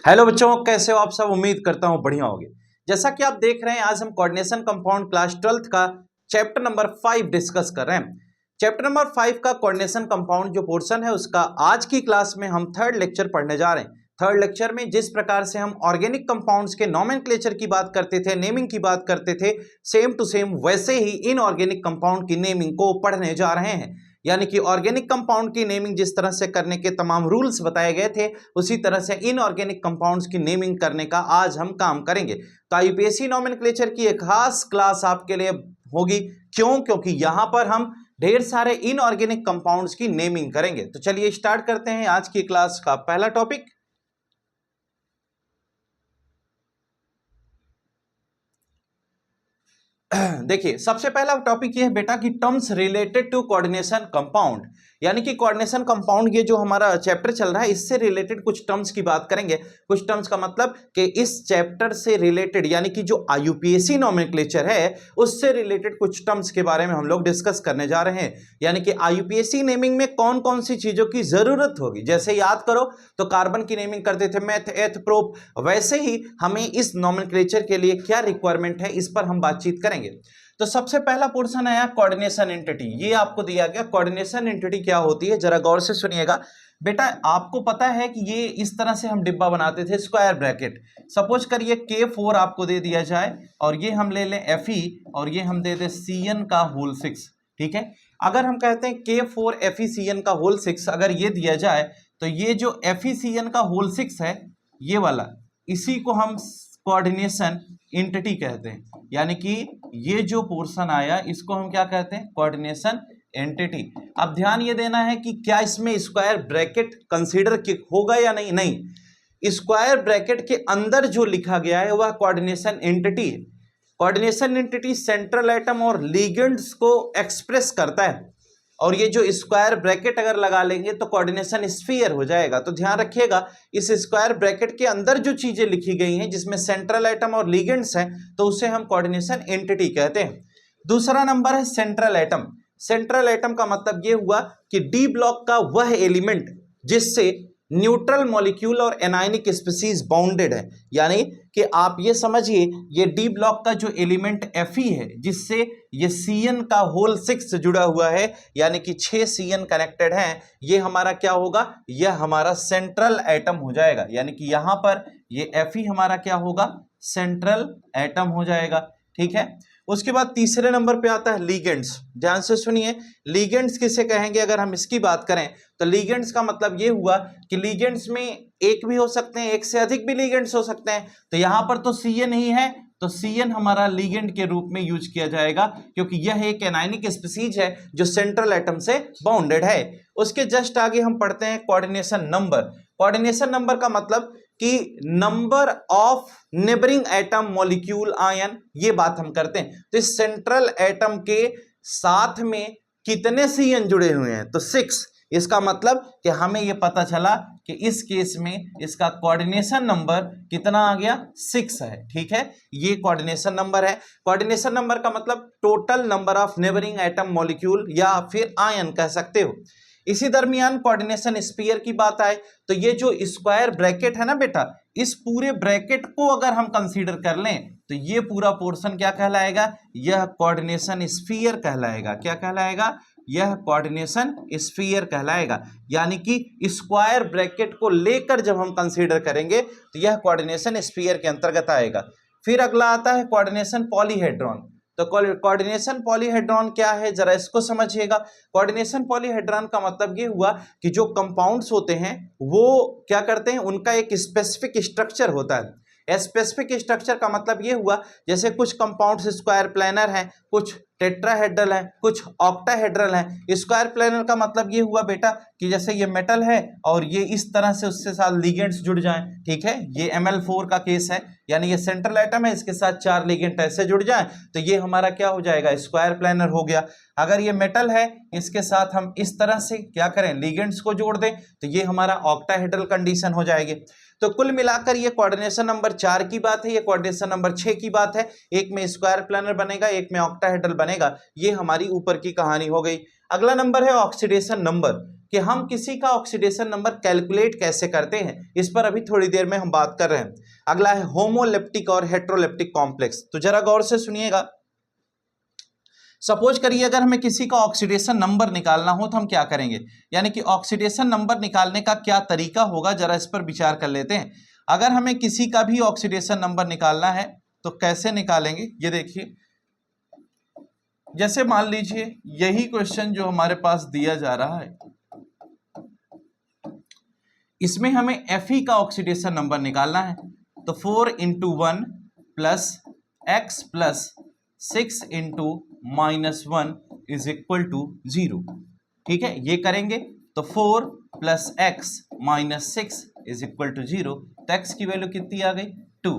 Hello बच्चों, कैसे हो आप सब। उम्मीद करता हूं बढ़िया होगे। जैसा कि आप देख रहे हैं, आज हम कोऑर्डिनेशन कंपाउंड क्लास 12th का चैप्टर नंबर 5 डिस्कस कर रहे हैं। चैप्टर नंबर 5 का कोऑर्डिनेशन कंपाउंड जो पोर्शन है उसका आज की क्लास में हम थर्ड लेक्चर पढ़ने जा रहे हैं। थर्ड लेक्चर में जिस प्रकार से हम ऑर्गेनिक कंपाउंड्स के नोमेनक्लेचर की बात करते थे, नेमिंग की बात करते थे, सेम टू सेम वैसे ही इनऑर्गेनिक कंपाउंड की नेमिंग को पढ़ने जा रहे हैं। यानी कि ऑर्गेनिक कंपाउंड की नेमिंग जिस तरह से करने के तमाम रूल्स बताए गए थे, उसी तरह से इनऑर्गेनिक कंपाउंड्स की नेमिंग करने का आज हम काम करेंगे। तो आईयूपीएसी नोमेनक्लेचर की एक खास क्लास आपके लिए होगी। क्यों? क्योंकि यहां पर हम ढेर सारे इनऑर्गेनिक कंपाउंड्स की नेमिंग करेंगे। तो चलिए स्टार्ट करते हैं आज की क्लास का पहला टॉपिक। देखिए, सबसे पहला टॉपिक ये है बेटा कि terms related to coordination compound. यानी कि कोऑर्डिनेशन कंपाउंड, ये जो हमारा चैप्टर चल रहा है, इससे रिलेटेड कुछ टर्म्स की बात करेंगे। कुछ टर्म्स का मतलब कि इस चैप्टर से रिलेटेड, यानी कि जो आईयूपीएसी नोमेनक्लेचर है उससे रिलेटेड कुछ टर्म्स के बारे में हम लोग डिस्कस करने जा रहे हैं। यानी कि आईयूपीएसी नेमिंग में कौन कौन सी चीजों की जरूरत होगी। जैसे याद करो तो कार्बन की नेमिंग करते थे मेथ, एथ, प्रोप, वैसे ही हमें इस नोमेनक्लेचर के लिए क्या रिक्वायरमेंट है इस पर हम बातचीत करेंगे। तो सबसे पहला पोर्शन आया कोऑर्डिनेशन एंटिटी। ये आपको दिया गया कोऑर्डिनेशन एंटिटी क्या होती है, जरा गौर से सुनिएगा बेटा। आपको पता है कि ये इस तरह से हम डिब्बा बनाते थे, स्क्वायर ब्रैकेट। सपोज करिए K4 आपको दे दिया जाए और ये हम ले लें Fe और ये हम दे दें Cn का होल 6। ठीक है, अगर हम कहते हैं K4 FeCN का होल 6 अगर ये दिया जाए तो ये जो FeCN का होल 6 है, ये वाला, इसी को हम कोऑर्डिनेशन एंटिटी कहते हैं। यानी कि ये जो पोर्शन आया इसको हम क्या कहते हैं, कोऑर्डिनेशन एंटिटी। अब ध्यान ये देना है कि क्या इसमें स्क्वायर ब्रैकेट कंसीडर होगा या नहीं। नहीं, स्क्वायर ब्रैकेट के अंदर जो लिखा गया है वह कोऑर्डिनेशन एंटिटी है। कोऑर्डिनेशन एंटिटी सेंट्रल एटम और लिगेंड्स को एक्सप्रेस करता है। और ये जो स्क्वायर ब्रैकेट अगर लगा लेंगे तो कोऑर्डिनेशन स्फीयर हो जाएगा। तो ध्यान रखिएगा, इस स्क्वायर ब्रैकेट के अंदर जो चीजें लिखी गई हैं जिसमें सेंट्रल एटम और लिगेंड्स हैं, तो उसे हम कोऑर्डिनेशन एंटिटी कहते हैं। दूसरा नंबर है सेंट्रल एटम। सेंट्रल एटम का मतलब यह हुआ कि डी ब्लॉक का वह एलिमेंट जिससे न्यूट्रल मॉलिक्यूल और एनायनिक स्पीसीज बाउंडेड है। यानी कि आप ये समझिए, ये डी ब्लॉक का जो एलिमेंट Fe है जिससे ये Cn का होल 6 से जुड़ा हुआ है, यानी कि 6 Cn कनेक्टेड हैं, ये हमारा क्या होगा, यह हमारा सेंट्रल एटम हो जाएगा। यानी कि यहां पर ये Fe हमारा क्या होगा, सेंट्रल एटम हो जाएगा। ठीक है, उसके बाद तीसरे नंबर पे आता है लिगेंड्स। ध्यान से सुनिए, लिगेंड्स किसे कहेंगे अगर हम इसकी बात करें तो लिगेंड्स का मतलब ये हुआ कि लिगेंड्स में एक भी हो सकते हैं, एक से अधिक भी लिगेंड्स हो सकते हैं। तो यहां पर तो Cn ही है, तो Cn हमारा लिगेंड के रूप में यूज किया जाएगा क्योंकि यह एक एनायनिक स्पीसीज है जो सेंट्रल एटम से बाउंडेड है। उसके जस्ट आगे हम पढ़ते हैं कोऑर्डिनेशन नंबर। कोऑर्डिनेशन नंबर का मतलब कि number of neighbouring atom molecule ion, ये बात हम करते हैं। तो इस सेंट्रल एटम के साथ में कितने Cn जुड़े हुए हैं, तो 6। इसका मतलब कि हमें यह पता चला कि इस केस में इसका कोऑर्डिनेशन नंबर कितना आ गया, 6 है। ठीक है, ये कोऑर्डिनेशन नंबर है। कोऑर्डिनेशन नंबर का मतलब total number of neighbouring atom molecule या फिर आयन कह सकते हो। इसी दरमियान कोऑर्डिनेशन स्फीयर की बात आए तो ये जो स्क्वायर ब्रैकेट है ना बेटा, इस पूरे ब्रैकेट को अगर हम कंसीडर कर लें तो ये पूरा पोर्शन क्या कहलाएगा, यह कोऑर्डिनेशन स्फीयर कहलाएगा। क्या कहलाएगा, यह कोऑर्डिनेशन स्फीयर कहलाएगा। यानी कि स्क्वायर ब्रैकेट को लेकर जब हम कंसीडर करेंगे तो यह कोऑर्डिनेशन स्फीयर के अंतर्गत आएगा। फिर अगला आता है कोऑर्डिनेशन पॉलीहेड्रॉन। तो कोऑर्डिनेशन पॉलीहेड्रॉन क्या है, जरा इसको समझिएगा। कोऑर्डिनेशन पॉलीहेड्रॉन का मतलब ये हुआ कि जो कंपाउंड्स होते हैं वो क्या करते हैं, उनका एक स्पेसिफिक स्ट्रक्चर होता है। स्पेसिफिक स्ट्रक्चर का मतलब ये हुआ जैसे कुछ कंपाउंड्स स्क्वायर प्लेनर हैं, कुछ टेट्राहेड्रल हैं, कुछ ऑक्टाहेड्रल हैं। स्क्वायर प्लेनर का मतलब ये हुआ बेटा कि जैसे ये मेटल है और ये इस तरह से उसके साथ लिगेंड्स जुड़ जाएं। ठीक है, ये Ml4 का केस है, यानी ये सेंट्रल एटम है, इसके साथ 4 लिगेंड ऐसे जुड़ जाएं तो ये हमारा क्या हो जाएगा, स्क्वायर प्लेनर हो गया। अगर ये मेटल है, इसके साथ हम इस तरह से क्या करें, लिगेंड्स को जोड़ दें तो ये हमारा ऑक्टाहेड्रल कंडीशन हो जाएगी। तो कुल मिलाकर ये कोऑर्डिनेशन नंबर 4 की बात है, ये कोऑर्डिनेशन नंबर 6 की बात है। एक में स्क्वायर प्लानर बनेगा, एक में ऑक्टाहेड्रल बनेगा। ये हमारी ऊपर की कहानी हो गई। अगला नंबर है ऑक्सीडेशन नंबर, कि हम किसी का ऑक्सीडेशन नंबर कैलकुलेट कैसे करते हैं, इस पर अभी थोड़ी देर में हम बात कर रहे हैं। अगला है होमोलेप्टिक और हेट्रोलेप्टिक कॉम्प्लेक्स। तो जरा गौर से सुनिएगा। सपोज करिए अगर हमें किसी का ऑक्सीडेशन नंबर निकालना हो तो हम क्या करेंगे, यानी कि ऑक्सीडेशन नंबर निकालने का क्या तरीका होगा, जरा इस पर विचार कर लेते हैं। अगर हमें किसी का भी ऑक्सीडेशन नंबर निकालना है तो कैसे निकालेंगे, ये देखिए। जैसे मान लीजिए यही क्वेश्चन जो हमारे पास दिया जा रहा है, इसमें हमें Fe का ऑक्सीडेशन नंबर निकालना है। तो 4 × 1 plus x plus 6 × -1 is equal to 0। ठीक है, ये करेंगे तो 4 plus x minus 6 is equal to 0। तो x की वैल्यू कितनी आ गई, 2।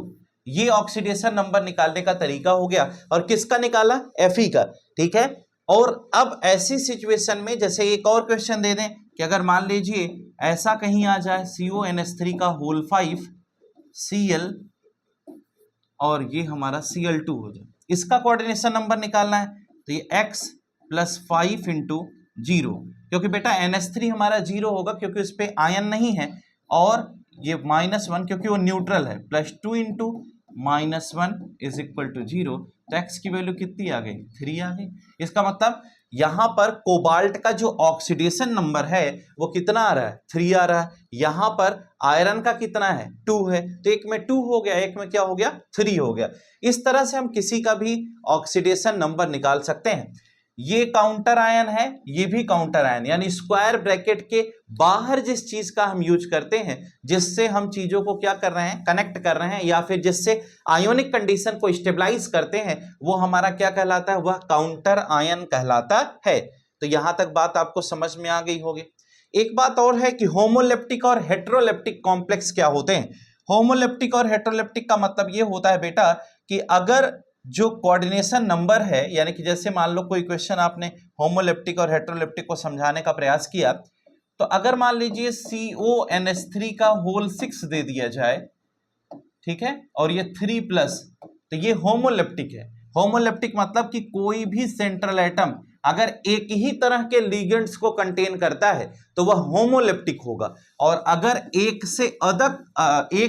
ये ऑक्सीडेशन नंबर निकालने का तरीका हो गया। और किसका निकाला, Fe का। ठीक है, और अब ऐसी सिचुएशन में जैसे एक और क्वेश्चन दे दें कि अगर मान लीजिए ऐसा कहीं आ जाए CONH3 का होल 5 Cl और ये हमारा Cl2 हो जाए, इसका कोऑर्डिनेशन नंबर निकालना है। तो ये x प्लस 5 × 0, क्योंकि बेटा NH3 हमारा 0 होगा क्योंकि उस पर आयन नहीं है, और ये -1 क्योंकि वो न्यूट्रल है, प्लस 2 × -1 इज इक्वल टू 0। तो x की वैल्यू कितनी आ गई, 3 आ गई। इसका मतलब यहां पर कोबाल्ट का जो ऑक्सीडेशन नंबर है वो कितना आ रहा है, 3 आ रहा है। यहां पर आयरन का कितना है, 2 है। तो एक में 2 हो गया, एक में क्या हो गया, 3 हो गया। इस तरह से हम किसी का भी ऑक्सीडेशन नंबर निकाल सकते हैं। ये काउंटर आयन है, ये भी काउंटर आयन, यानी स्क्वायर ब्रैकेट के बाहर जिस चीज का हम यूज करते हैं, जिससे हम चीजों को क्या कर रहे हैं, कनेक्ट कर रहे हैं, या फिर जिससे आयोनिक कंडीशन को स्टेबलाइज करते हैं, वो हमारा क्या कहलाता है, वह काउंटर आयन कहलाता है। तो यहां तक बात आपको समझ में आ गई होगी। एक बात और है कि होमोलेप्टिक और हेट्रोलेप्टिक कॉम्प्लेक्स क्या होते हैं। होमोलेप्टिक और हेट्रोलेप्टिक का मतलब ये होता है बेटा कि अगर जो कोऑर्डिनेशन नंबर है, यानी कि जैसे मान लो कोई क्वेश्चन आपने होमोलेप्टिक और हेट्रोलेप्टिक को समझाने का प्रयास किया, तो अगर मान लीजिए CONH3 का होल 6 दे दिया जाए, ठीक है, और ये 3+, तो ये होमोलेप्टिक है। होमोलेप्टिक मतलब कि कोई भी सेंट्रल एटम अगर एक ही तरह के लिगेंड्स को कंटेन करता है तो वह होमोलेप्टिक होगा, और अगर एक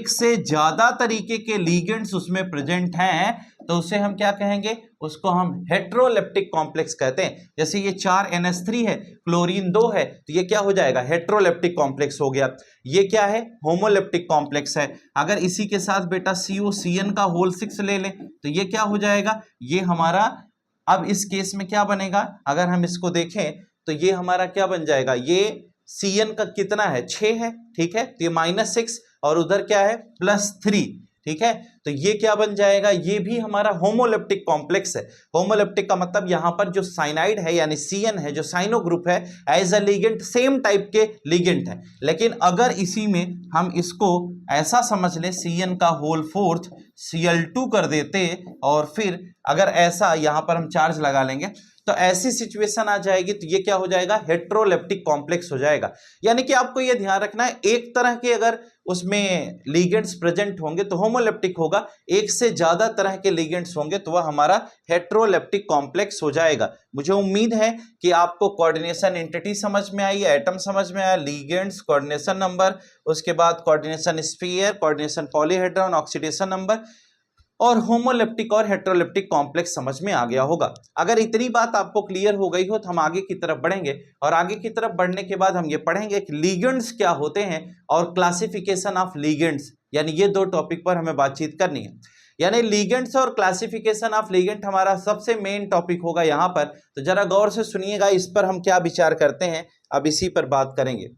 से ज्यादा तरीके के लिगेंड्स उसमें प्रेजेंट हैं तो उसे हम क्या कहेंगे, उसको हम हेट्रोलेप्टिक कॉम्प्लेक्स कहते हैं। जैसे ये 4NH3 है, क्लोरीन 2 है, तो ये क्या हो जाएगा, हेट्रोलेप्टिक कॉम्प्लेक्स हो गया। ये क्या है, होमोलेप्टिक कॉम्प्लेक्स है। अगर इसी के साथ बेटा COCN का होल 6 ले लें तो ये क्या हो जाएगा, ये हमारा, अब इस केस में क्या बनेगा, अगर हम इसको देखें तो ये हमारा क्या बन जाएगा, ये CN का कितना है, 6 है। ठीक है, तो ये -6 और उधर क्या है, +3। ठीक है, तो ये क्या बन जाएगा, ये भी हमारा होमोलेप्टिक कॉम्प्लेक्स है। होमोलेप्टिक का मतलब यहां पर जो साइनाइड है यानी CN है, जो साइनो ग्रुप है, as a ligand same type के लिगेंड है। लेकिन अगर इसी में हम इसको ऐसा समझ लें, CN का होल 4 Cl2 कर देते, और फिर अगर ऐसा यहां पर हम चार्ज लगा लेंगे तो ऐसी सिचुएशन आ जाएगी, तो ये क्या हो जाएगा, हेट्रोलेप्टिक कॉम्प्लेक्स हो जाएगा। यानी कि आपको ये ध्यान रखना है, एक तरह के अगर उसमें लिगेंड्स प्रेजेंट होंगे तो होमोलेप्टिक होगा, एक से ज्यादा तरह के लिगेंड्स होंगे तो वह हमारा हेट्रोलेप्टिक कॉम्प्लेक्स हो जाएगा। मुझे उम्मीद है कि आपको कोऑर्डिनेशन एंटिटी समझ में आई, एटम समझ में आया, लिगेंड्स, कोऑर्डिनेशन नंबर, उसके बाद coordination sphere, coordination polyhedron, oxidation number और होमोलेप्टिक और हेट्रोलेप्टिक कॉम्प्लेक्स समझ में आ गया होगा। अगर इतनी बात आपको क्लियर हो गई हो तो हम आगे की तरफ बढ़ेंगे, और आगे की तरफ बढ़ने के बाद हम ये पढ़ेंगे कि लिगेंड्स क्या होते हैं और क्लासिफिकेशन ऑफ लिगेंड्स, यानी ये 2 टॉपिक पर हमें बातचीत करनी है। यानी लिगेंड्स और क्लासिफिकेशन ऑफ लिगेंड हमारा सबसे मेन टॉपिक होगा यहाँ पर। तो जरा गौर से सुनिएगा, इस पर हम क्या विचार करते हैं, अब इसी पर बात करेंगे।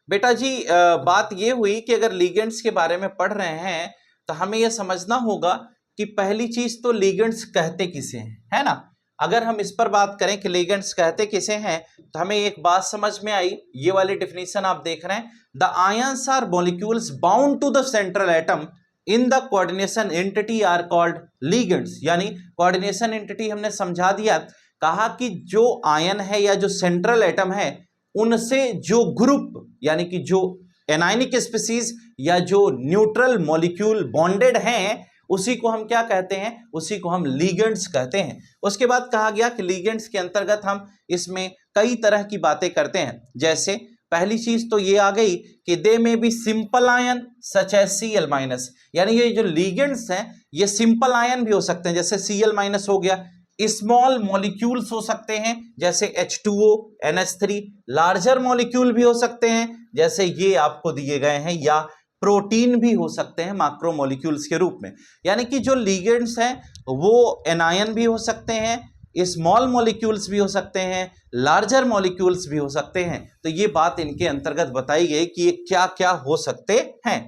बेटा जी बात ये हुई कि अगर लिगेंड्स के बारे में पढ़ रहे हैं तो हमें यह समझना होगा कि पहली चीज तो लिगेंड्स कहते किसे हैं, है ना। अगर हम इस पर बात करें कि लिगेंड्स कहते किसे हैं, तो हमें एक बात समझ में आई, ये वाली डेफिनेशन आप देख रहे हैं, the ions are molecules bound to the central atom in the coordination entity are called ligands. यानी कोऑर्डिनेशन एंटिटी हमने समझा दिया, कहा कि जो आयन है या जो सेंट्रल एटम है उनसे जो ग्रुप यानी कि जो एनायनिक स्पीसीज या जो न्यूट्रल मॉलिक्यूल बॉन्डेड हैं उसी को हम क्या कहते हैं, उसी को हम लिगेंड्स कहते हैं। उसके बाद कहा गया कि लिगेंड्स के अंतर्गत हम इसमें कई तरह की बातें करते हैं। जैसे पहली चीज तो ये आ गई कि they may be simple ion such as Cl minus, यानी ये जो लिगेंड्स हैं ये सिंपल आयन भी हो सकते हैं, जैसे Cl माइनस हो गया। स्मॉल मॉलिक्यूल्स हो सकते हैं जैसे H2O, NH3। लार्जर मॉलिक्यूल भी हो सकते हैं जैसे ये आपको दिए गए हैं, या प्रोटीन भी हो सकते हैं मैक्रो मॉलिक्यूल्स के रूप में। यानी कि जो लिगेंड्स हैं वो एनायन भी हो सकते हैं, स्मॉल मॉलिक्यूल्स भी हो सकते हैं, लार्जर मॉलिक्यूल्स भी हो सकते हैं। तो ये बात इनके अंतर्गत बताई गई कि ये क्या क्या हो सकते हैं।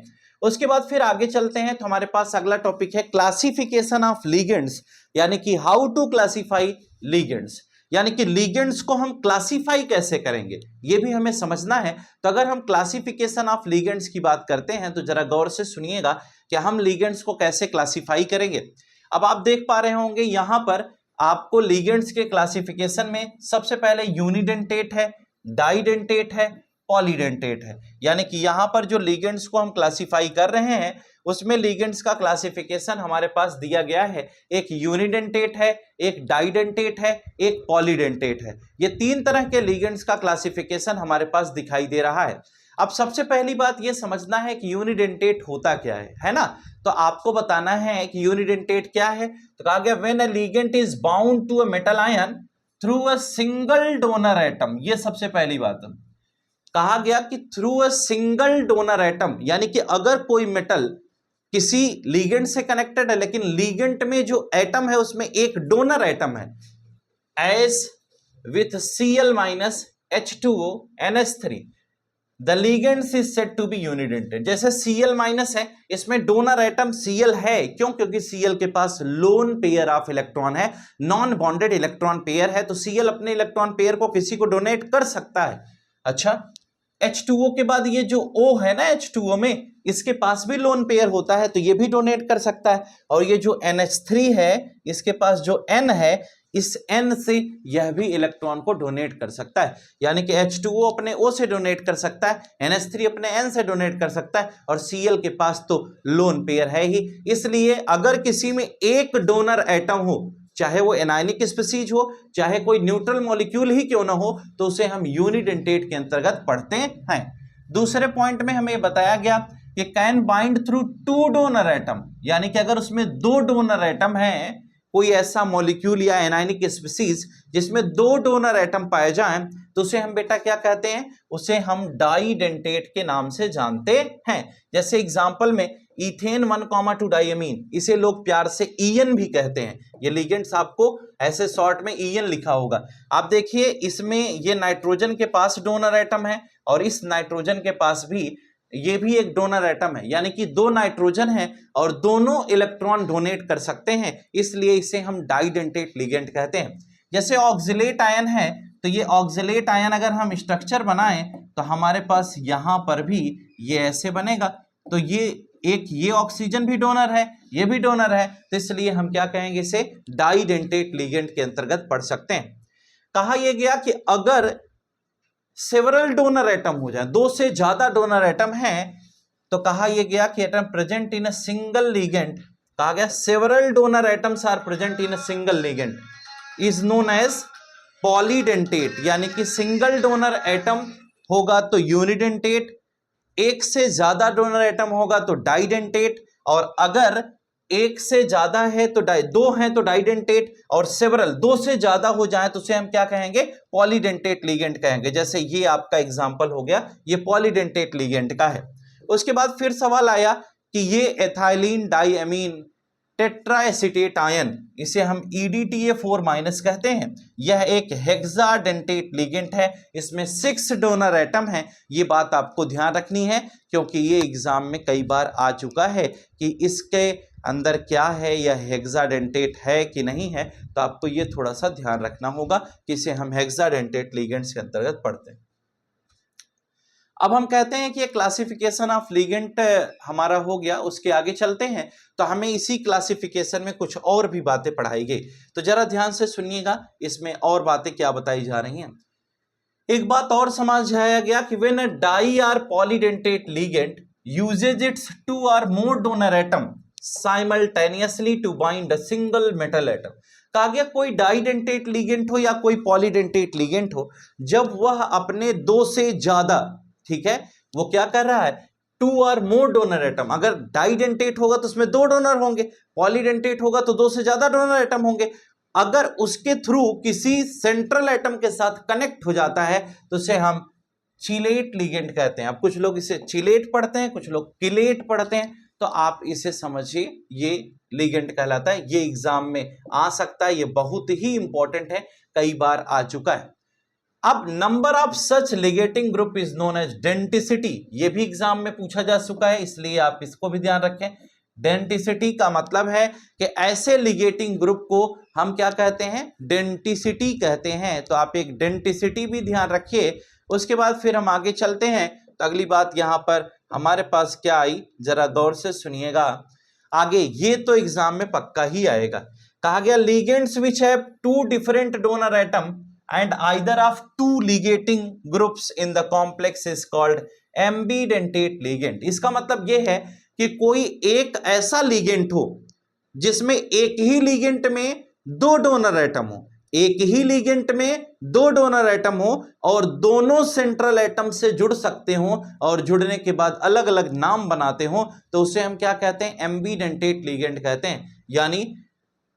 उसके बाद फिर आगे चलते हैं तो हमारे पास अगला टॉपिक है क्लासिफिकेशन ऑफ लिगेंड्स, यानी कि हाउ टू क्लासिफाई लिगेंड्स, यानी कि लिगेंड्स को हम क्लासिफाई कैसे करेंगे ये भी हमें समझना है। तो अगर हम क्लासिफिकेशन ऑफ लिगेंड्स की बात करते हैं तो जरा गौर से सुनिएगा कि हम लिगेंड्स को कैसे क्लासिफाई करेंगे। अब आप देख पा रहे होंगे यहां पर आपको लिगेंड्स के क्लासिफिकेशन में सबसे पहले यूनिडेंटेट है, डाइडेंटेट है, पॉलीडेंटेट है। यानी कि यहां पर जो लिगेंड्स को हम क्लासिफाई कर रहे हैं उसमें लिगेंड्स का क्लासिफिकेशन हमारे पास दिया गया है, एक यूनिडेंटेट है, एक डाइडेंटेट है, एक पॉलीडेंटेट है। ये तीन तरह के लिगेंड्स का क्लासिफिकेशन हमारे पास दिखाई दे रहा है। अब सबसे पहली बात ये समझना है कि यूनिडेंटेट होता क्या है ना। तो आपको बताना है कि यूनिडेंटेट क्या है। तो कहा गया when a ligand is bound to a metal ion through a single donor atom. ये सबसे पहली बात है, कहा गया कि through a single donor atom, यानी कि अगर कोई मेटल किसी लिगेंड से कनेक्टेड है लेकिन लिगेंड में जो एटम है उसमें एक डोनर एटम है, as with Cl minus H2O NH3, the ligands is said to be unidentate. जैसे Cl माइनस है, इसमें डोनर एटम Cl है, क्यों? क्योंकि Cl के पास लोन पेयर ऑफ इलेक्ट्रॉन है, नॉन बॉन्डेड इलेक्ट्रॉन पेयर है, तो Cl अपने इलेक्ट्रॉन पेयर को किसी को डोनेट कर सकता है। अच्छा, H2O के बाद ये जो O है ना H2O में, इसके पास भी लोन पेयर होता है तो ये भी डोनेट कर सकता है। और ये जो NH3 है इसके पास जो N है, इस N से यह भी इलेक्ट्रॉन को डोनेट कर सकता है। यानी कि H2O अपने O से डोनेट कर सकता है, NH3 अपने N से डोनेट कर सकता है, और Cl के पास तो लोन पेयर है ही। इसलिए अगर किसी में एक डोनर एटम हो, चाहे वो एनायनिक स्पीसीज हो, चाहे कोई न्यूट्रल मॉलिक्यूल ही क्यों ना हो, तो उसे हम यूनिडेंटेट के अंतर्गत पढ़ते हैं। दूसरे पॉइंट में हमें बताया गया कि can bind through two donor atom, यानी कि अगर उसमें दो डोनर एटम है, कोई ऐसा मॉलिक्यूल या एनायनिक स्पीसीज जिसमें दो डोनर एटम पाए जाएं, तो उसे हम बेटा क्या कहते हैं? उसे हम डाइडेंटेट के नाम से जानते हैं। जैसे एग्जांपल में इथेन 1,2 डाइअमीन, इसे लोग प्यार से ईएन भी कहते हैं। ये लिगेंड्स आपको ऐसे शॉर्ट में ईएन लिखा होगा। आप देखिए इसमें ये नाइट्रोजन के पास डोनर एटम है और इस नाइट्रोजन के पास भी ये भी एक डोनर एटम है, यानी कि दो नाइट्रोजन है और दोनों इलेक्ट्रॉन डोनेट कर सकते हैं, इसलिए इसे हम डाइडेंटेट लिगेंड कहते हैं। जैसे ऑक्सिलेट आयन है, तो ये ऑक्सिलेट आयन अगर हम स्ट्रक्चर बनाएं तो हमारे पास यहां पर भी ये ऐसे बनेगा। तो ये ऑक्सीजन भी डोनर है, ये भी डोनर है, तो इसलिए हम क्या कहेंगे? इसे डाइडेंटेट लिगेंड के अंतर्गत पढ़ सकते हैं। कहा यह गया कि अगर सेवरल डोनर एटम हो जाए, दो से ज्यादा डोनर एटम है, तो कहा यह गया कि atom present in a single ligand, कहा गया several donor atoms are present in a single ligand is known as polydentate. यानी कि सिंगल डोनर एटम होगा तो यूनिडेंटेट, एक से ज्यादा डोनर एटम होगा तो डाइडेंटेट, और अगर एक से ज्यादा है तो दो हैं तो डाइडेंटेट, और सेवरल दो से ज्यादा हो जाए तो उसे हम क्या कहेंगे? पॉलीडेंटेट लिगेंड कहेंगे। जैसे ये आपका एग्जांपल हो गया, ये पॉलीडेंटेट लिगेंड का है। उसके बाद फिर सवाल आया कि ये एथाइलिन डाइअमीन टेट्राएसिटेट आयन, इसे हम EDTA4- कहते हैं। यह एक हेक्साडेंटेट लिगेंड है, इसमें 6 डोनर एटम हैं। ये बात आपको ध्यान रखनी है क्योंकि ये एग्जाम में कई बार आ चुका है कि इसके अंदर क्या है, यह हेक्साडेंटेट है कि नहीं है। तो आपको ये थोड़ा सा ध्यान रखना होगा कि इसे हम हेक्साडेंटेट लिगेंड्स के अंतर्गत पढ़ते हैं। अब हम कहते हैं कि ये क्लासिफिकेशन ऑफ लिगेंड हमारा हो गया। उसके आगे चलते हैं तो हमें इसी क्लासिफिकेशन में कुछ और भी बातें पढ़ाई गई, तो जरा ध्यान से सुनिएगा इसमें और बातें क्या बताई जा रही हैं। एक बात और समझाया गया कि when a di or polydentate ligand uses its two और more donor atom simultaneously to bind a single metal atom. कहा गया कोई डाइडेंटेट लिगेंड हो या कोई पॉलीडेंटेट लिगेंड हो, जब वह अपने दो से ज्यादा, ठीक है, वो क्या कर रहा है, टू और मोर डोनर एटम, अगर डाइडेंटेट होगा तो उसमें दो डोनर होंगे, पॉलीडेंटेट होगा तो दो से ज्यादा डोनर एटम होंगे, अगर उसके थ्रू किसी सेंट्रल एटम के साथ कनेक्ट हो जाता है तो उसे हम चिलेट लिगेंड कहते हैं। अब कुछ लोग इसे चिलेट पढ़ते हैं, कुछ लोग किलेट पढ़ते हैं, तो आप इसे समझिए ये लिगेंड कहलाता है। ये एग्जाम में आ सकता है, ये बहुत ही इंपॉर्टेंट है, कई बार आ चुका है। अब number of such ligating group is known as denticity, ये भी एग्जाम में पूछा जा चुका है, इसलिए आप इसको भी ध्यान रखें। डेंटिसिटी का मतलब है कि ऐसे लिगेटिंग ग्रुप को हम क्या कहते हैं, डेंटिसिटी कहते हैं। तो आप एक डेंटिसिटी भी ध्यान रखिए। उसके बाद फिर हम आगे चलते हैं। तो अगली बात यहां पर हमारे पास क्या आई, जरा गौर से सुनिएगा आगे, ये तो एग्जाम में पक्का ही आएगा। कहा गया ligands which have two different donor atom and either of two ligating groups in the complex is called ambidentate ligand। इसका मतलब यह है कि कोई एक ऐसा लिगेंड हो जिसमें एक ही लिगेंड में दो डोनर एटम हो, एक ही लिगेंड में दो डोनर एटम हो और दोनों सेंट्रल एटम से जुड़ सकते हो और जुड़ने के बाद अलग अलग नाम बनाते हो, तो उसे हम क्या कहते हैं, एम्बीडेंटेट लिगेंड कहते हैं। यानी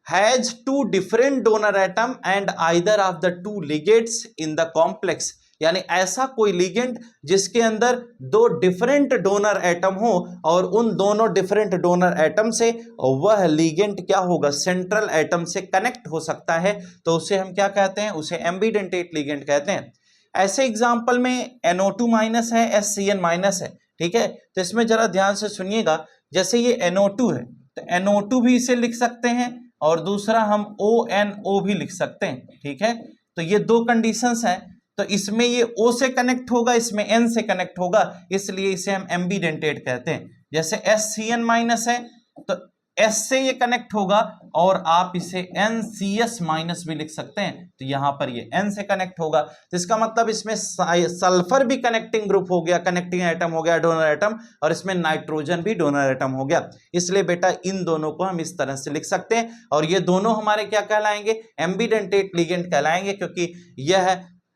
has two different donor atom and either of the two ligates in the complex, यानी ऐसा कोई लिगेंड जिसके अंदर दो डिफरेंट डोनर एटम हो और उन दोनों डिफरेंट डोनर एटम से वह लिगेंड क्या होगा, सेंट्रल एटम से कनेक्ट हो सकता है, तो उसे हम क्या कहते हैं, उसे एम्बीडेंटेट लिगेंड कहते हैं। ऐसे एग्जांपल में NO2 माइनस है, SCN माइनस है, ठीक है। तो इसमें जरा ध्यान से सुनिएगा, जैसे ये NO2 है तो NO2 भी इसे लिख सकते हैं और दूसरा हम ONO भी लिख सकते हैं, ठीक है। तो ये दो कंडीशंस हैं, तो इसमें ये O से कनेक्ट होगा, इसमें N से कनेक्ट होगा, इसलिए इसे हम एम्बीडेंटेट कहते हैं। जैसे SCN माइनस है तो S से ये कनेक्ट होगा और आप इसे NCS माइनस भी लिख सकते हैं, तो यहां पर ये N से कनेक्ट होगा, तो इसका मतलब इसमें सल्फर भी कनेक्टिंग ग्रुप हो गया, कनेक्टिंग एटम हो गया, डोनर एटम, और इसमें नाइट्रोजन भी डोनर एटम हो गया। इसलिए बेटा इन दोनों को हम इस तरह से लिख सकते हैं और ये दोनों हमारे क्या कहलाएंगे, एम्बीडेंटेट लिगेंड कहलाएंगे, क्योंकि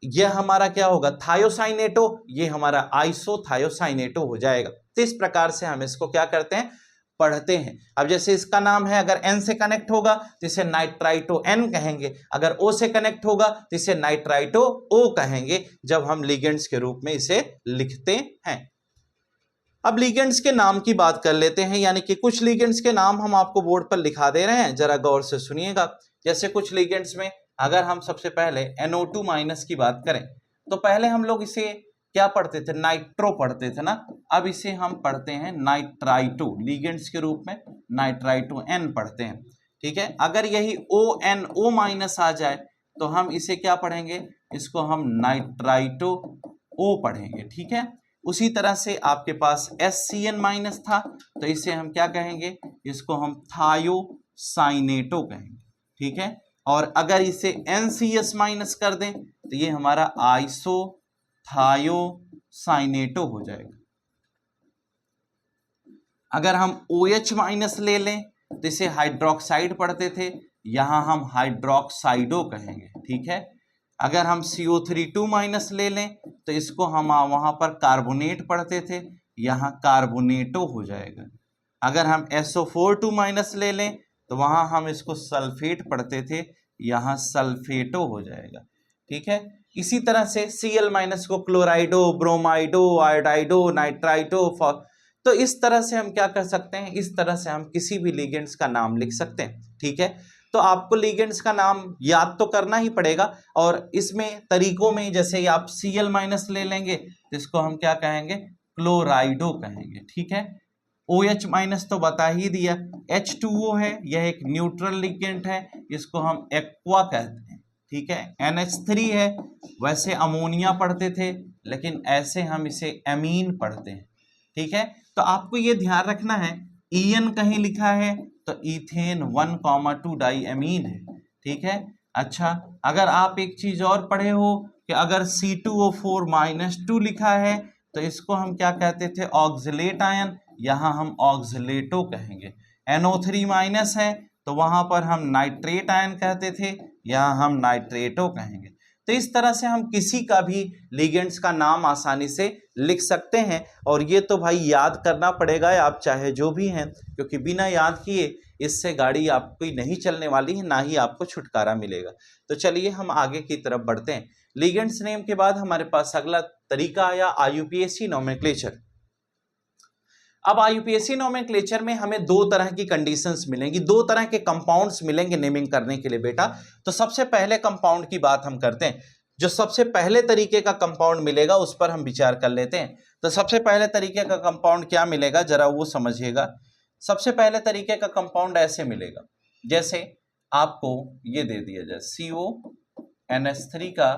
यह हमारा क्या होगा, थायोसाइनेटो, ये हमारा आइसोथायोसाइनेटो हो जाएगा। तो इस प्रकार से हम इसको क्या करते हैं, पढ़ते हैं। अब जैसे इसका नाम है, अगर N से कनेक्ट होगा तो इसे नाइट्राइटो N कहेंगे, अगर O से कनेक्ट होगा तो इसे नाइट्राइटो O कहेंगे, जब हम लिगेंड्स के रूप में इसे लिखते हैं। अब लिगेंड्स के नाम की बात कर लेते हैं, यानी कि कुछ लिगेंड्स के नाम हम आपको बोर्ड पर लिखा दे रहे हैं, जरा गौर से सुनिएगा। जैसे कुछ लिगेंड्स में अगर हम सबसे पहले NO2 माइनस की बात करें तो पहले हम लोग इसे क्या पढ़ते थे, नाइट्रो पढ़ते थे ना, अब इसे हम पढ़ते हैं नाइट्राइटो, लिगेंड्स के रूप में नाइट्राइटो N पढ़ते हैं, ठीक है। अगर यही ONO माइनस आ जाए तो हम इसे क्या पढ़ेंगे, इसको हम नाइट्राइटो O पढ़ेंगे, ठीक है। उसी तरह से आपके पास SCN माइनस था तो इसे हम क्या कहेंगे, इसको हम थायोसाइनेटो कहेंगे, ठीक है। और अगर इसे NCS माइनस कर दें तो ये हमारा आइसोथायोसाइनेटो हो जाएगा। अगर हम OH माइनस ले लें तो इसे हाइड्रोक्साइड पढ़ते थे, यहां हम हाइड्रोक्साइडो कहेंगे, ठीक है। अगर हम CO3 माइनस ले लें तो इसको हम वहां पर कार्बोनेट पढ़ते थे, यहां कार्बोनेटो हो जाएगा। अगर हम SO4 माइनस ले लें तो वहां हम इसको सल्फेट पढ़ते थे, यहां सल्फेटो हो जाएगा, ठीक है। इसी तरह से Cl माइनस को क्लोराइडो, ब्रोमाइडो, आयोडाइडो, नाइट्राइटो, तो इस तरह से हम क्या कर सकते हैं, इस तरह से हम किसी भी लिगेंड्स का नाम लिख सकते हैं, ठीक है। तो आपको लिगेंड्स का नाम याद तो करना ही पड़ेगा, और इसमें तरीकों में जैसे आप Cl माइनस ले लेंगे तो इसको हम क्या कहेंगे, क्लोराइडो कहेंगे, ठीक है। OH माइनस तो बता ही दिया, H2O है, यह एक न्यूट्रल लिगेंड है, इसको हम एक्वा कहते हैं, ठीक है। NH3 है, वैसे अमोनिया पढ़ते थे लेकिन ऐसे हम इसे एमीन पढ़ते हैं, ठीक है। तो आपको ये ध्यान रखना है, EN कहीं लिखा है तो इथेन 1,2 डाई एमीन है, ठीक है। अच्छा, अगर आप एक चीज और पढ़े हो कि अगर C2O4 -2 लिखा है तो इसको हम क्या कहते थे, ऑक्सलेट आयन, यहां हम ऑक्सलेटो कहेंगे। NO3 माइनस है तो वहां पर हम नाइट्रेट आयन कहते थे, यहां हम नाइट्रेटो कहेंगे। तो इस तरह से हम किसी का भी लिगेंड्स का नाम आसानी से लिख सकते हैं। और ये तो भाई याद करना पड़ेगा, आप चाहे जो भी हैं, क्योंकि बिना याद किए इससे गाड़ी आपकी नहीं चलने वाली है, ना ही आपको छुटकारा मिलेगा। तो चलिए हम आगे की तरफ बढ़ते हैं। लिगेंड्स नेम के बाद हमारे पास अगला तरीका आया IUPAC नोमेनक्लेचर। अब IUPAC नोमेनक्लेचर में हमें दो तरह की कंडीशंस मिलेंगी, दो तरह के कंपाउंड्स मिलेंगे नेमिंग करने के लिए बेटा। तो सबसे पहले कंपाउंड की बात हम करते हैं। जो सबसे पहले तरीके का कंपाउंड मिलेगा उस पर हम विचार कर लेते हैं। तो सबसे पहले तरीके का कंपाउंड क्या मिलेगा, जरा वो समझिएगा। सबसे पहले तरीके का कंपाउंड ऐसे मिलेगा, जैसे आपको ये दे दिया जाए CONH3 का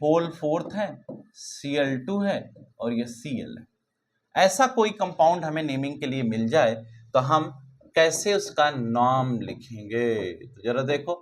होल 4th है, Cl2 है और ये Cl है। ऐसा कोई कंपाउंड हमें नेमिंग के लिए मिल जाए तो हम कैसे उसका नाम लिखेंगे। तो जरा देखो,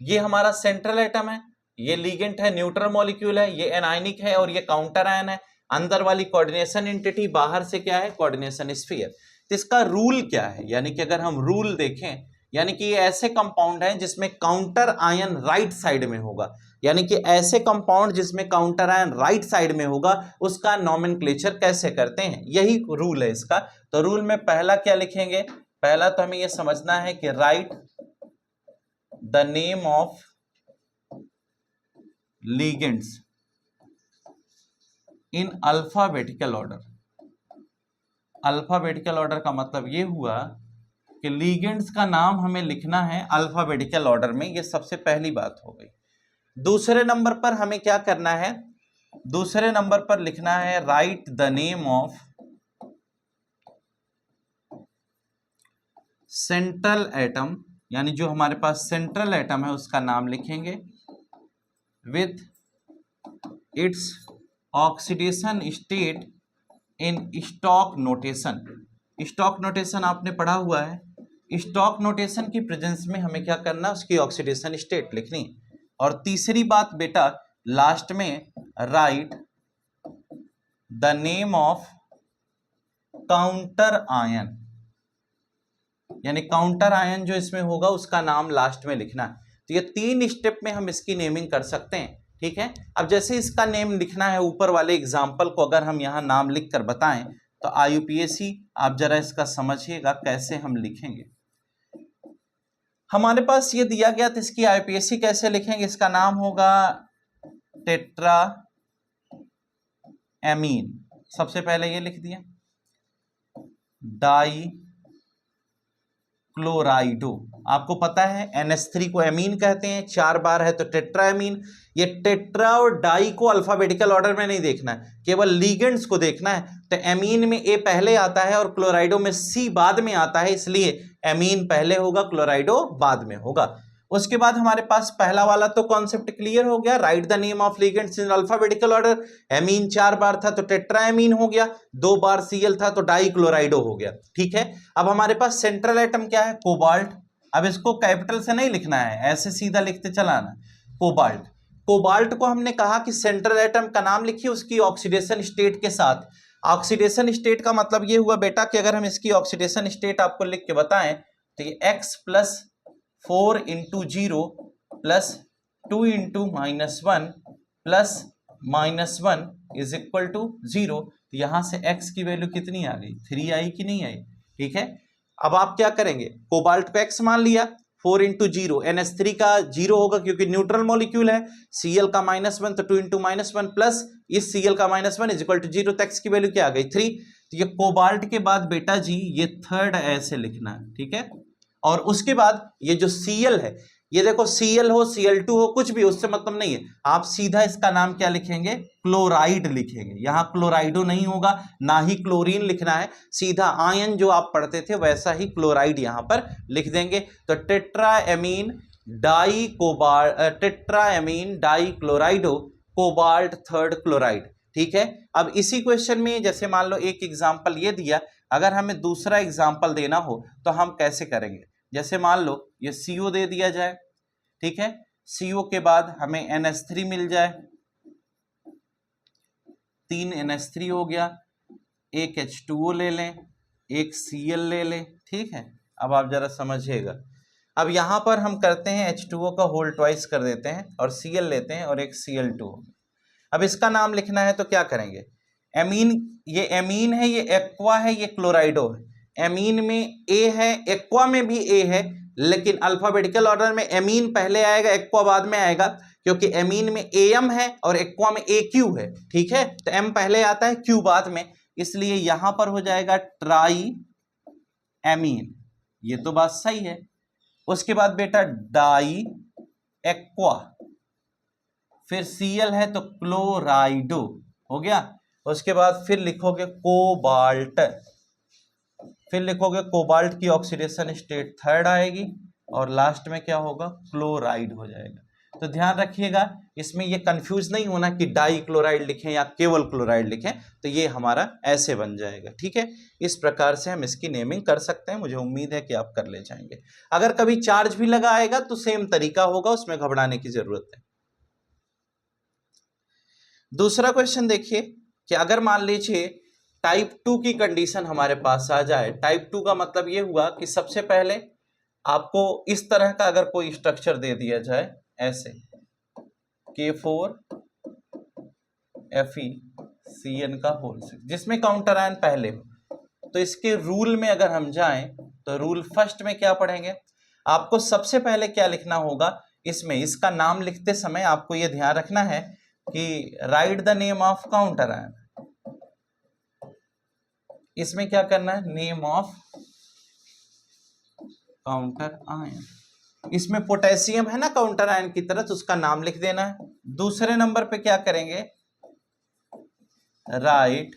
ये हमारा सेंट्रल एटम है, ये लिगेंड है, न्यूट्रल मॉलिक्यूल है, ये एनायनिक है और ये काउंटर आयन है। अंदर वाली कोऑर्डिनेशन एंटिटी, बाहर से क्या है, कोऑर्डिनेशन स्फीयर। तो इसका रूल क्या है, यानी कि अगर हम रूल देखें, यानी कि ये ऐसे कंपाउंड हैं जिसमें काउंटर आयन राइट साइड में होगा, यानी कि ऐसे कंपाउंड जिसमें काउंटर आयन राइट साइड में होगा उसका नोमेनक्लेचर कैसे करते हैं, यही रूल है इसका। तो रूल में पहला क्या लिखेंगे, पहला तो हमें यह समझना है कि right the name of ligands in alphabetical order. Alphabetical order का मतलब यह हुआ कि लिगेंड्स का नाम हमें लिखना है अल्फाबेटिकल ऑर्डर में, यह सबसे पहली बात हो गई। दूसरे नंबर पर हमें क्या करना है, दूसरे नंबर पर लिखना है right the name of central atom, यानी जो हमारे पास सेंट्रल एटम है उसका नाम लिखेंगे with its oxidation state in stock notation. Stock notation आपने पढ़ा हुआ है, स्टॉक नोटेशन की प्रेजेंस में हमें क्या करना है, उसकी ऑक्सीडेशन स्टेट लिखनी। और तीसरी बात बेटा लास्ट में right the name of counter ion, यानी काउंटर आयन जो इसमें होगा उसका नाम लास्ट में लिखना है। तो ये 3 स्टेप में हम इसकी नेमिंग कर सकते हैं, ठीक है। अब जैसे इसका नेम लिखना है, ऊपर वाले एग्जाम्पल को अगर हम यहां नाम लिख कर बताएं तो IUPAC आप जरा इसका समझिएगा कैसे हम लिखेंगे। हमारे पास ये दिया गया तो इसकी IUPAC कैसे लिखेंगे, इसका नाम होगा टेट्रा एमीन। सबसे पहले ये लिख दिया डाई क्लोराइडो। आपको पता है NH3 को एमीन कहते हैं, 4 बार है तो टेट्रा एमीन। ये टेट्रा और डाई को अल्फाबेटिकल ऑर्डर में नहीं देखना है, केवल लिगेंड्स को देखना है। तो एमीन में A पहले आता है और क्लोराइडो में C बाद में आता है, इसलिए एमीन पहले होगा, क्लोराइडो बाद में होगा। उसके बाद हमारे पास पहला वाला तो कॉन्सेप्ट क्लियर हो गया, right the name of ligands in alphabetical order. Amine 4 बार था तो टेट्रा एमीन हो गया, 2 बार Cl था तो डाई क्लोराइडो हो गया, ठीक है। अब हमारे पास सेंट्रल एटम क्या है, कोबाल्ट। अब इसको कैपिटल से नहीं लिखना है, ऐसे सीधा लिखते चलाना, कोबाल्ट। कोबाल्ट को हमने कहा कि सेंट्रल एटम का नाम लिखिए उसकी ऑक्सीडेशन स्टेट के साथ। ऑक्सीडेशन स्टेट का मतलब ये हुआ बेटा कि अगर हम इसकी ऑक्सीडेशन स्टेट आपको लिख के बताएं तो ये X+4 × 0 + 2 × -1 + -1 = 0। तो यहां से X की वैल्यू कितनी आ गई, 3 आई कि नहीं आई, ठीक है। अब आप क्या करेंगे, कोबाल्ट को X मान लिया, 4 × 0, NH3 का 0 होगा क्योंकि न्यूट्रल मॉलिक्यूल है, Cl का -1 तो 2 × -1 प्लस इस Cl का -1 = 0, तो X की वैल्यू क्या आ गई, 3। तो ये कोबाल्ट के बाद बेटा जी ये थर्ड ऐसे लिखना है, ठीक है। और उसके बाद ये जो Cl है, ये देखो Cl हो Cl2 हो कुछ भी उससे मतलब नहीं है, आप सीधा इसका नाम क्या लिखेंगे, क्लोराइड लिखेंगे। यहां क्लोराइडो नहीं होगा, ना ही क्लोरीन लिखना है, सीधा आयन जो आप पढ़ते थे वैसा ही क्लोराइड यहां पर लिख देंगे। तो tetraammine die क्लोराइडो cobalt third chloride, ठीक है। अब इसी क्वेश्चन में जैसे मान लो एक एग्जाम्पल ये दिया, अगर हमें दूसरा एग्जाम्पल देना हो तो हम कैसे करेंगे, जैसे मान लो ये CO दे दिया जाए, ठीक है। CO के बाद हमें NH3 मिल जाए, 3 NH3 हो गया, एक H2O ले लें, एक Cl ले लें, ठीक है। अब आप जरा समझिएगा, अब यहाँ पर हम करते हैं H2O का होल ट्वाइस कर देते हैं और Cl लेते हैं और एक Cl2। अब इसका नाम लिखना है तो क्या करेंगे, एमीन, ये एमीन है, ये एक्वा है, ये क्लोराइडो है। एमीन में A है, एक्वा में भी A है, लेकिन अल्फाबेटिकल ऑर्डर में एमीन पहले आएगा, एक्वा बाद में आएगा, क्योंकि एमीन में AM है और एक्वा में AQ है, ठीक है। तो M पहले आता है, Q बाद में, इसलिए यहां पर हो जाएगा ट्राई एमीन, ये तो बात सही है। उसके बाद बेटा डाई एक्वा, फिर Cl है तो क्लोराइडो हो गया। उसके बाद फिर लिखोगे कोबाल्ट, फिर लिखोगे कोबाल्ट की ऑक्सीडेशन स्टेट 3rd आएगी और लास्ट में क्या होगा, क्लोराइड हो जाएगा। तो ध्यान रखिएगा, इसमें ये कंफ्यूज नहीं होना कि डाई क्लोराइड लिखें या केवल क्लोराइड लिखें, तो ये हमारा ऐसे बन जाएगा, ठीक है। इस प्रकार से हम इसकी नेमिंग कर सकते हैं, मुझे उम्मीद है कि आप कर ले जाएंगे। अगर कभी चार्ज भी लगा आएगा तो सेम तरीका होगा, उसमें घबराने की जरूरत है। दूसरा क्वेश्चन देखिए कि अगर मान लीजिए टाइप 2 की कंडीशन हमारे पास आ जाए। टाइप 2 का मतलब ये हुआ कि सबसे पहले आपको इस तरह का अगर कोई स्ट्रक्चर दे दिया जाए, ऐसे K4FeCN का होल 6, जिसमें काउंटर आयन पहले हो, तो इसके रूल में अगर हम जाएं तो रूल फर्स्ट में क्या पढ़ेंगे, आपको सबसे पहले क्या लिखना होगा इसमें, इसका नाम लिखते समय आपको यह ध्यान रखना है कि right the name of counter ion. इसमें क्या करना है, नेम ऑफ काउंटर आयन। इसमें पोटेशियम है ना काउंटर आयन की तरह, तो उसका नाम लिख देना है। दूसरे नंबर पे क्या करेंगे, right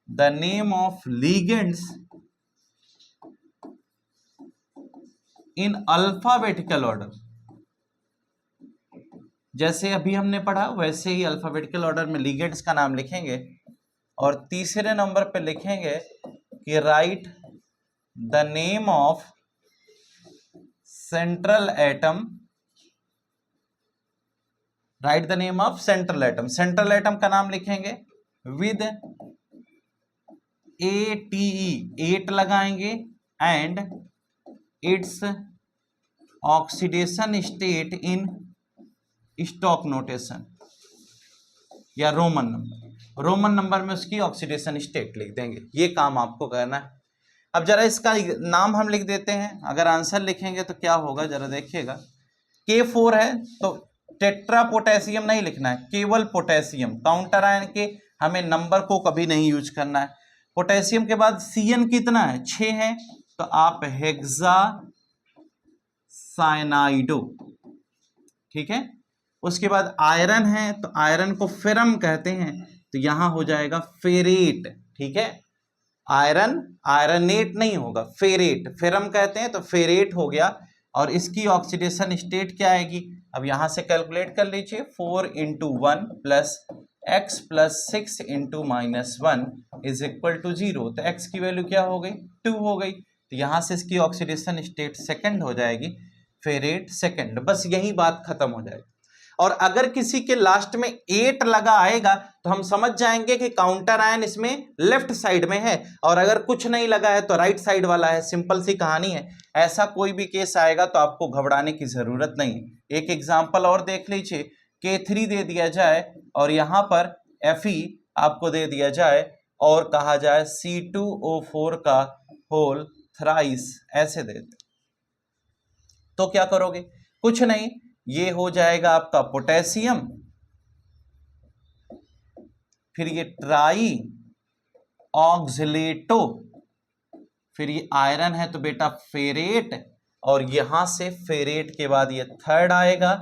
the name of ligands in alphabetical order. जैसे अभी हमने पढ़ा वैसे ही अल्फाबेटिकल ऑर्डर में लीगेंड्स का नाम लिखेंगे। और तीसरे नंबर पे लिखेंगे कि right the name of central atom, right the name of central atom. Central atom का नाम लिखेंगे विद ATE, 8 लगाएंगे, and its oxidation state in stock notation या रोमन नंबर। रोमन नंबर में उसकी ऑक्सीडेशन स्टेट लिख देंगे, ये काम आपको करना है। अब जरा इसका नाम हम लिख देते हैं, अगर आंसर लिखेंगे तो क्या होगा जरा देखिएगा। K4 है तो टेट्रा पोटेशियम नहीं लिखना है, केवल पोटेशियम। काउंटर आयन के हमें नंबर को कभी नहीं यूज करना है। पोटेशियम के बाद CN कितना है, 6 है, तो आप हेक्सा साइनाइडो, ठीक है। उसके बाद आयरन है तो आयरन को फेरम कहते हैं, तो यहां हो जाएगा फेरेट, ठीक है। आयरन आयरनेट नहीं होगा, फेरेट, फेरम कहते हैं तो फेरेट हो गया। और इसकी ऑक्सीडेशन स्टेट क्या आएगी, अब यहां से कैलकुलेट कर लीजिए, 4 × 1 + x + 6 × -1 = 0। तो x की वैल्यू क्या हो गई, 2 हो गई। तो यहां से इसकी ऑक्सीडेशन स्टेट सेकंड हो जाएगी, फेरेट सेकंड। बस यही बात खत्म हो जाएगी। और अगर किसी के लास्ट में 8 लगा आएगा तो हम समझ जाएंगे कि काउंटर आयन इसमें लेफ्ट साइड में है, और अगर कुछ नहीं लगा है तो राइट साइड वाला है। सिंपल सी कहानी है। ऐसा कोई भी केस आएगा तो आपको घबराने की जरूरत नहीं। एक एग्जांपल और देख लीजिए, K3 दे दिया जाए और यहां पर Fe आपको दे दिया जाए और कहा जाए C2O4 का होल थ्राइस, ऐसे दे दे, तो क्या करोगे, कुछ नहीं, ये हो जाएगा आपका पोटेशियम, फिर ये ट्राई ऑक्सलेटो, फिर ये आयरन है तो बेटा फेरेट, और यहां से फेरेट के बाद ये 3rd आएगा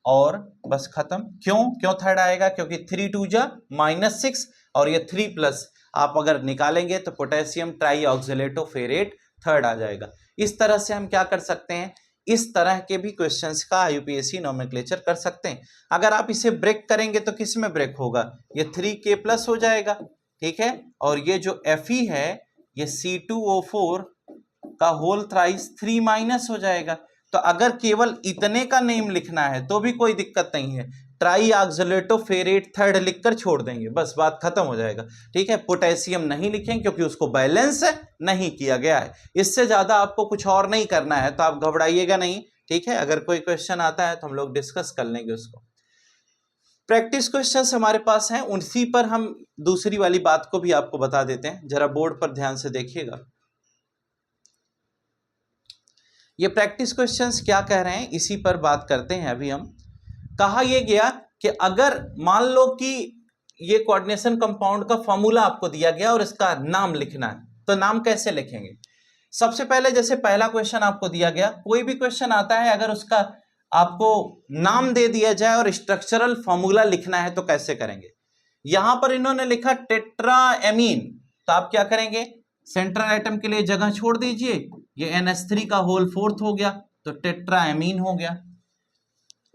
और बस खत्म। क्यों 3rd आएगा, क्योंकि 3 × 2 = -6 और ये 3+ आप अगर निकालेंगे तो potassium tri oxalato ferrate 3rd आ जाएगा। इस तरह से हम क्या कर सकते हैं, इस तरह के भी क्वेश्चंस का IUPAC नोमेनक्लेचर कर सकते हैं। अगर आप इसे ब्रेक करेंगे तो किस में ब्रेक होगा, ये 3K+ हो जाएगा, ठीक है। और ये जो Fe है ये C2O4 का होल थ्राइस 3- हो जाएगा। तो अगर केवल इतने का नेम लिखना है तो भी कोई दिक्कत नहीं है, ट्राई ऑक्सलेटो फेरेट थर्ड लिखकर छोड़ देंगे, बस बात खत्म हो जाएगा। ठीक है, पोटेशियम नहीं लिखेंगे क्योंकि उसको बैलेंस नहीं किया गया है। इससे ज्यादा आपको कुछ और नहीं करना है, तो आप घबराइएगा नहीं। ठीक है, अगर कोई क्वेश्चन आता है तो हम लोग डिस्कस कर लेंगे उसको। प्रैक्टिस क्वेश्चंस हमारे पास हैं, उसी पर हम दूसरी वाली बात को भी आपको बता देते हैं, जरा बोर्ड पर ध्यान से देखिएगा। ये प्रैक्टिस क्वेश्चंस क्या कह रहे हैं इसी पर बात करते हैं अभी हम। कहा यह गया कि अगर मान लो कि ये कोऑर्डिनेशन कंपाउंड का फॉर्मूला आपको दिया गया और इसका नाम लिखना है, तो नाम कैसे लिखेंगे? सबसे पहले जैसे पहला क्वेश्चन आपको दिया गया, कोई भी क्वेश्चन आता है अगर उसका आपको नाम दे दिया जाए और स्ट्रक्चरल फॉर्मूला लिखना है तो कैसे करेंगे? यहां पर इन्होंने लिखा टेट्राएमीन, तो आप क्या करेंगे? सेंट्रल एटम के लिए जगह छोड़ दीजिए, ये NH3 का होल फोर्थ हो गया तो टेट्राएमीन हो गया।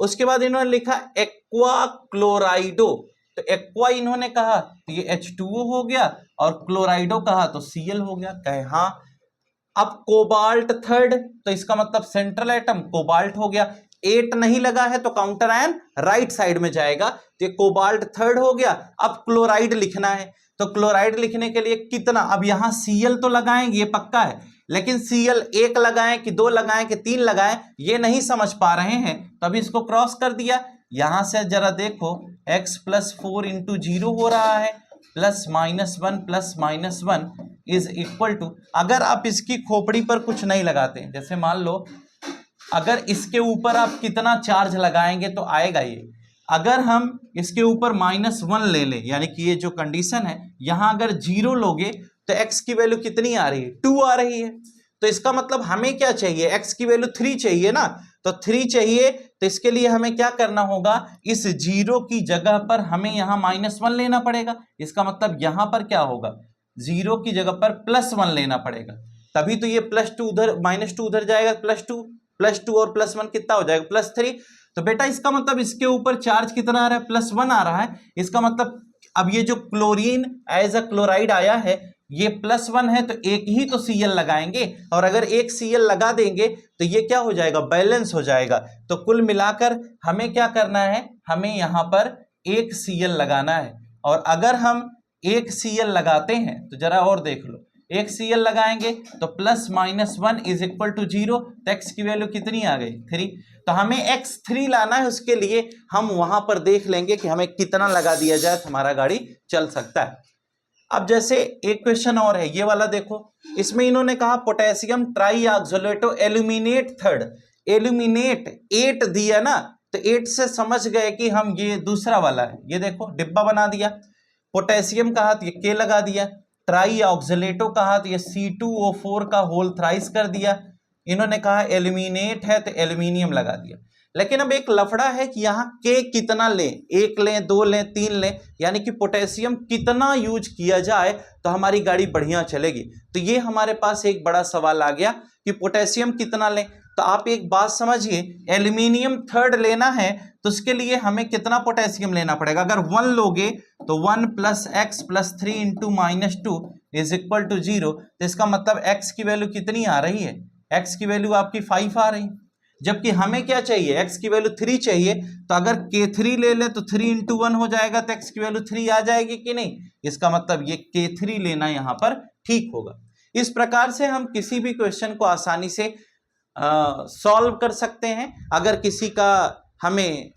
उसके बाद इन्होंने लिखा एक्वा क्लोराइडो, तो एक्वा इन्होंने कहा तो ये H2O हो गया और क्लोराइडो कहा तो Cl हो गया। कहे हाँ। अब कोबाल्ट थर्ड, तो इसका मतलब सेंट्रल एटम कोबाल्ट हो गया। 8 नहीं लगा है तो काउंटर आयन राइट साइड में जाएगा, तो ये कोबाल्ट थर्ड हो गया। अब क्लोराइड लिखना है, तो क्लोराइड लिखने के लिए कितना? अब यहां Cl तो लगाएंगे, ये पक्का है, लेकिन Cl 1 लगाएं कि 2 लगाएं कि 3 लगाएं, ये नहीं समझ पा रहे हैं, तभी इसको क्रॉस कर दिया। यहां से जरा देखो, x + 4 × 0 हो रहा है, +-1 इज इक्वल टू, अगर आप इसकी खोपड़ी पर कुछ नहीं लगाते, जैसे मान लो अगर इसके ऊपर आप कितना चार्ज लगाएंगे तो आएगा ये, अगर हम इसके ऊपर -1 ले लें, यानी कि ये जो कंडीशन है, यहां अगर 0 लोगे तो x की वैल्यू कितनी आ रही है? 2 आ रही है। तो इसका मतलब हमें क्या चाहिए? x की वैल्यू 3 चाहिए ना, तो 3 चाहिए, तो इसके लिए हमें क्या करना होगा? इस 0 की जगह पर हमें यहां -1 लेना पड़ेगा। इसका मतलब यहां पर क्या होगा? 0 की जगह पर +1 लेना पड़ेगा, तभी तो ये +2 उधर, -2 उधर जाएगा, +2 और +1 कितना हो जाएगा? +3। तो बेटा इसका मतलब इसके ऊपर चार्ज कितना आ रहा है? +1 आ रहा है। इसका मतलब अब ये जो क्लोरीन एज अ क्लोराइड आया है, ये +1 है, तो एक ही तो Cl लगाएंगे, और अगर एक Cl लगा देंगे तो ये क्या हो जाएगा? बैलेंस हो जाएगा। तो कुल मिलाकर हमें क्या करना है? हमें यहां पर एक Cl लगाना है, और अगर हम एक Cl लगाते हैं तो जरा और देख लो, एक Cl लगाएंगे तो +-1 इज इक्वल टू 0, तो x की वैल्यू कितनी आ गई? 3। तो हमें x3 लाना है, उसके लिए हम वहां पर देख लेंगे कि हमें कितना लगा दिया जाए तो हमारा गाड़ी चल सकता है। अब जैसे एक क्वेश्चन और है, ये वाला देखो, इसमें इन्होंने कहा पोटेशियम ट्राईऑक्सलेटो एल्यूमिनेट थर्ड, एल्यूमिनेट 8 दिया ना, तो 8 से समझ गए कि हम ये दूसरा वाला है। ये देखो डिब्बा बना दिया, पोटेशियम कहा तो ये K लगा दिया, ट्राईऑक्सलेटो कहा तो ये C2O4 का होल थ्राइस कर दिया, इन्होंने कहा एल्यूमिनेट है तो एल्यूमिनियम लगा दिया। लेकिन अब एक लफड़ा है कि यहाँ K कितना लें, 1 लें, 2 लें, 3 लें, यानी कि पोटेशियम कितना यूज किया जाए तो हमारी गाड़ी बढ़िया चलेगी। तो ये हमारे पास एक बड़ा सवाल आ गया कि पोटेशियम कितना लें। तो आप एक बात समझिए, एल्यूमिनियम थर्ड लेना है तो उसके लिए हमें कितना पोटेशियम लेना पड़ेगा? अगर 1 लोगे तो 1 + x + 3 × -2 इज इक्वल टू 0, तो इसका मतलब x की वैल्यू कितनी आ रही है? x की वैल्यू आपकी 5 आ रही, जबकि हमें क्या चाहिए? x की वैल्यू 3 चाहिए। तो अगर K3 ले ले तो 3 × 1 हो जाएगा, तो x की वैल्यू 3 आ जाएगी कि नहीं? इसका मतलब ये K3 लेना यहां पर ठीक होगा। इस प्रकार से हम किसी भी क्वेश्चन को आसानी से सॉल्व कर सकते हैं। अगर किसी का हमें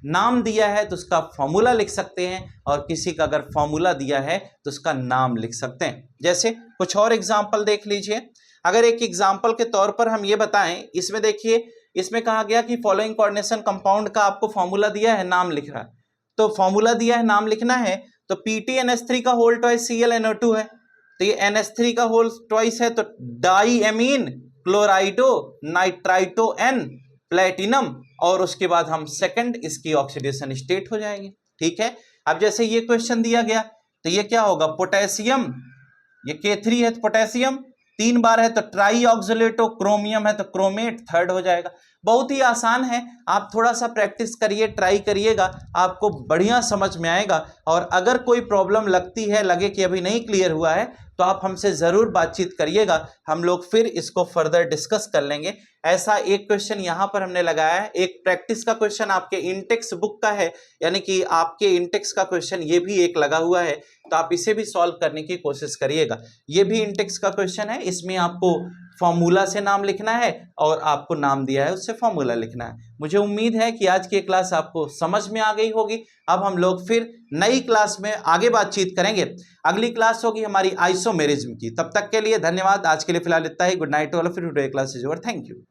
नाम दिया है तो उसका फॉर्मूला लिख सकते हैं, और किसी का अगर फॉर्मूला दिया है तो उसका नाम लिख सकते हैं। जैसे कुछ और एग्जाम्पल देख लीजिए। अगर एक एग्जाम्पल के तौर पर हम ये बताएं, इसमें देखिए, इसमें कहा गया कि फॉलोइंग कोऑर्डिनेशन कंपाउंड का आपको फॉर्मूला दिया है, नाम लिख रहा है। तो फॉर्मूला दिया है, नाम लिखना है, तो PTNH3 का होल ट्वाइस ClNO2 है, तो ये NH3 का होल ट्वाइस है, तो डाईएमीन क्लोराइडो नाइट्राइटो N प्लेटिनम, और उसके बाद हम सेकंड इसकी ऑक्सीडेशन स्टेट हो जाएगी। ठीक है। अब जैसे ये क्वेश्चन दिया गया, तो ये क्या होगा? पोटेशियम, ये K3 है तो पोटेशियम 3 बार है तो ट्राईऑक्सलेटो, क्रोमियम है तो क्रोमेट थर्ड हो जाएगा। बहुत ही आसान है, आप थोड़ा सा प्रैक्टिस करिए, ट्राई करिएगा, आपको बढ़िया समझ में आएगा। और अगर कोई प्रॉब्लम लगती है, लगे कि अभी नहीं क्लियर हुआ है, तो आप हमसे ज़रूर बातचीत करिएगा, हम लोग फिर इसको फर्दर डिस्कस कर लेंगे। ऐसा एक क्वेश्चन यहाँ पर हमने लगाया है, एक प्रैक्टिस का क्वेश्चन आपके इंटेक्स बुक का है, यानी कि आपके इंटेक्स का क्वेश्चन ये भी एक लगा हुआ है, तो आप इसे भी सॉल्व करने की कोशिश करिएगा। ये भी इंटेक्स का क्वेश्चन है, इसमें आपको फॉर्मूला से नाम लिखना है और आपको नाम दिया है उससे फॉर्मूला लिखना है। मुझे उम्मीद है कि आज की क्लास आपको समझ में आ गई होगी। अब हम लोग फिर नई क्लास में आगे बातचीत करेंगे। अगली क्लास होगी हमारी आइसोमेरिज्म की। तब तक के लिए धन्यवाद। आज के लिए फिलहाल इतना ही। Good night all of you. Today class is over. Thank you.